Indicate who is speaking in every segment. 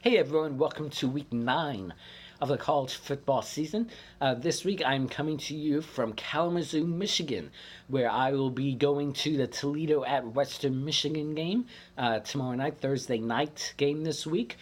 Speaker 1: Hey everyone, welcome to week 9 of the college football season. This week I'm coming to you from Kalamazoo, Michigan, where I will be going to the Toledo-Western Michigan game tomorrow night, Thursday night game this week.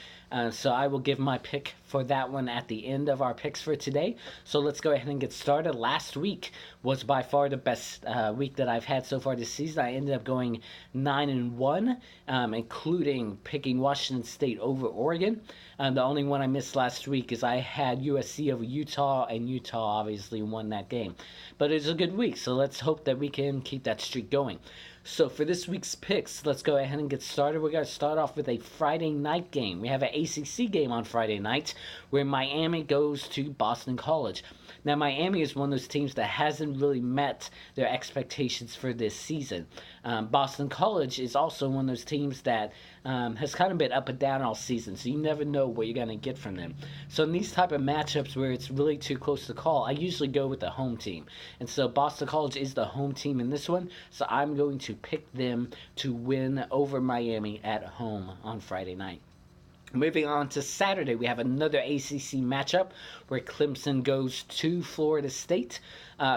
Speaker 1: So I will give my pick for that one at the end of our picks for today. So let's go ahead and get started. Last week was by far the best week that I've had so far this season. I ended up going 9-1, including picking Washington State over Oregon. The only one I missed last week is I had USC over Utah, and Utah obviously won that game. But it's a good week, so let's hope that we can keep that streak going. So for this week's picks, let's go ahead and get started. We're going to start off with a Friday night game. We have an ACC game on Friday night where Miami goes to Boston College. Now, Miami is one of those teams that hasn't really met their expectations for this season. Boston College is also one of those teams that has kind of been up and down all season, so you never know what you're going to get from them. So in these type of matchups where it's really too close to call, I usually go with the home team. And so Boston College is the home team in this one, so I'm going to pick them to win over Miami at home on Friday night. Moving on to Saturday, we have another ACC matchup where Clemson goes to Florida State.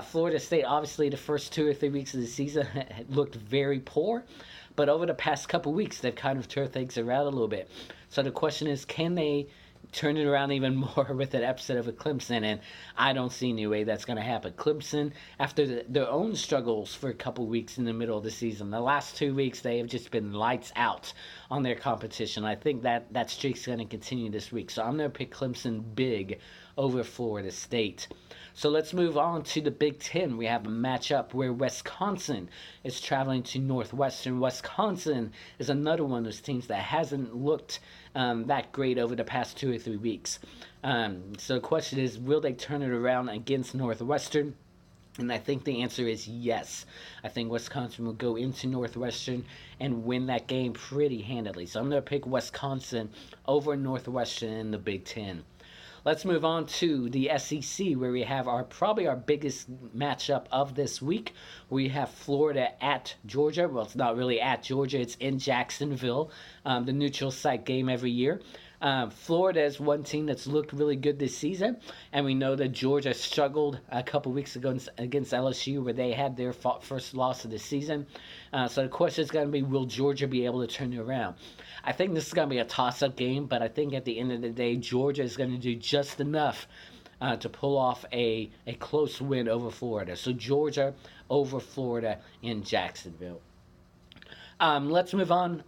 Speaker 1: Florida State, obviously, the first 2 or 3 weeks of the season looked very poor, but over the past couple weeks, they've kind of turned things around a little bit. So the question is, can they turn it around even more with an upset of a Clemson? And I don't see any way that's going to happen. Clemson, after their own struggles for a couple weeks in the middle of the season, the last 2 weeks they have just been lights out on their competition. I think that streak's going to continue this week. So I'm going to pick Clemson big over Florida State. So let's move on to the Big Ten. We have a matchup where Wisconsin is traveling to Northwestern. Wisconsin is another one of those teams that hasn't looked that great over the past 2 or 3 weeks. So the question is, will they turn it around against Northwestern? And I think the answer is yes. I think Wisconsin will go into Northwestern and win that game pretty handily. So I'm going to pick Wisconsin over Northwestern in the Big Ten. Let's move on to the SEC, where we have probably our biggest matchup of this week. We have Florida at Georgia. Well, it's not really at Georgia. It's in Jacksonville, the neutral site game every year. Florida is one team that's looked really good this season, and we know that Georgia struggled a couple weeks ago against LSU, where they had their first loss of the season. So the question is going to be, will Georgia be able to turn it around? I think this is going to be a toss-up game, but I think at the end of the day, Georgia is going to do just enough to pull off a close win over Florida. So Georgia over Florida in Jacksonville. Let's move on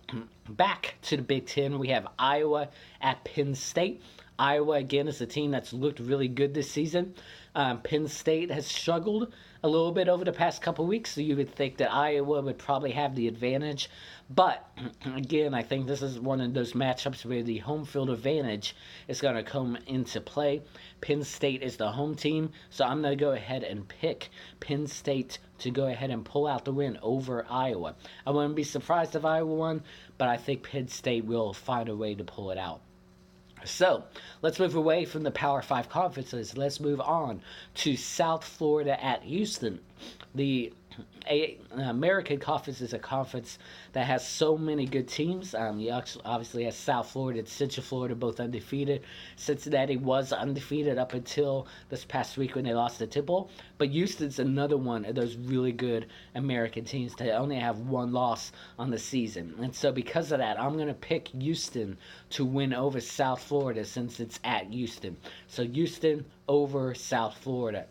Speaker 1: back to the Big Ten. We have Iowa at Penn State. Iowa, again, is a team that's looked really good this season. Penn State has struggled a little bit over the past couple weeks, so you would think that Iowa would probably have the advantage. But, again, I think this is one of those matchups where the home field advantage is going to come into play. Penn State is the home team, so I'm going to go ahead and pick Penn State to go ahead and pull out the win over Iowa. I wouldn't be surprised if Iowa won, but I think Penn State will find a way to pull it out. So, let's move away from the Power 5 conferences. Let's move on to South Florida at Houston. The American Conference is a conference that has so many good teams. You obviously have South Florida and Central Florida both undefeated. Cincinnati was undefeated up until this past week when they lost to Temple. But Houston's another one of those really good American teams that only have one loss on the season. And so because of that, I'm going to pick Houston to win over South Florida since it's at Houston. So Houston over South Florida.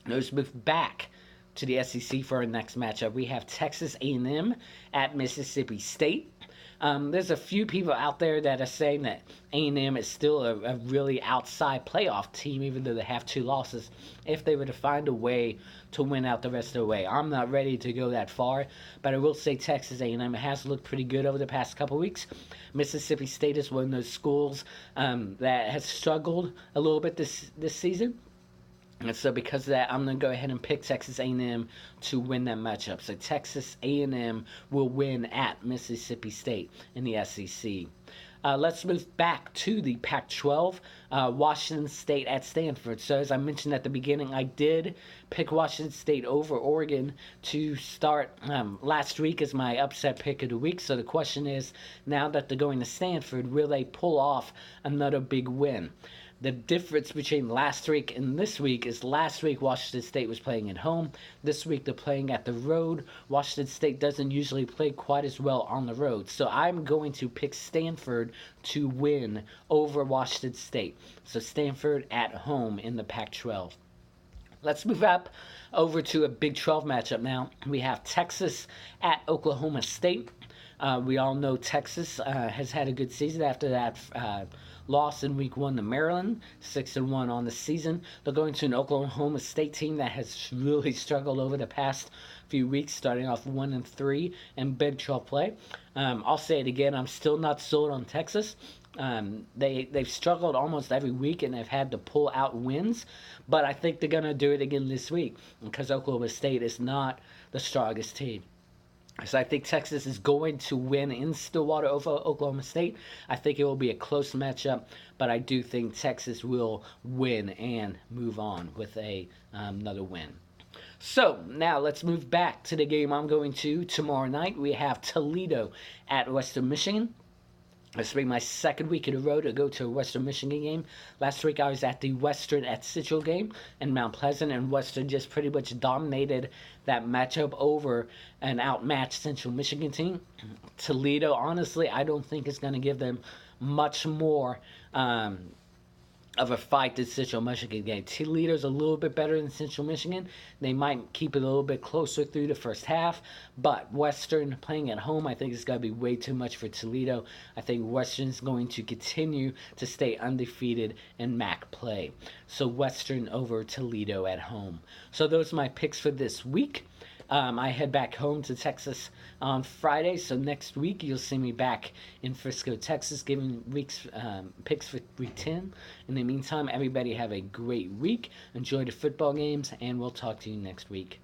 Speaker 1: Let's move back to the SEC for our next matchup. We have Texas A&M at Mississippi State. There's a few people out there that are saying that A&M is still a really outside playoff team, even though they have 2 losses, if they were to find a way to win out the rest of the way. I'm not ready to go that far, but I will say Texas A&M has looked pretty good over the past couple weeks. Mississippi State is one of those schools that has struggled a little bit this season. And so because of that, I'm going to go ahead and pick Texas A&M to win that matchup. So Texas A&M will win at Mississippi State in the SEC. Let's move back to the Pac-12. Washington State at Stanford. So as I mentioned at the beginning, I did pick Washington State over Oregon to start last week as my upset pick of the week. So the question is, now that they're going to Stanford, will they pull off another big win? The difference between last week and this week is last week Washington State was playing at home. This week they're playing at the road. Washington State doesn't usually play quite as well on the road. So I'm going to pick Stanford to win over Washington State. So Stanford at home in the Pac-12. Let's move up over to a Big 12 matchup now. We have Texas at Oklahoma State. We all know Texas has had a good season after that loss in week 1 to Maryland, 6-1 on the season. They're going to an Oklahoma State team that has really struggled over the past few weeks, starting off 1-3 in Big 12 play. I'll say it again, I'm still not sold on Texas. They've struggled almost every week and they've had to pull out wins, but I think they're going to do it again this week because Oklahoma State is not the strongest team. So I think Texas is going to win in Stillwater over Oklahoma State. I think it will be a close matchup, but I do think Texas will win and move on with another win. So now let's move back to the game I'm going to tomorrow night. We have Toledo at Western Michigan. This will be my second week in a row to go to a Western Michigan game. Last week I was at the Western at Central game in Mount Pleasant, and Western just pretty much dominated that matchup over an outmatched Central Michigan team. Toledo, honestly, I don't think is going to give them much more of a fight than Central Michigan game. Toledo's a little bit better than Central Michigan. They might keep it a little bit closer through the first half, but Western playing at home, I think it's going to be way too much for Toledo. I think Western's going to continue to stay undefeated in MAC play. So Western over Toledo at home. So those are my picks for this week. I head back home to Texas on Friday, so next week you'll see me back in Frisco, Texas, giving week's picks for Week 10. In the meantime, everybody have a great week. Enjoy the football games, and we'll talk to you next week.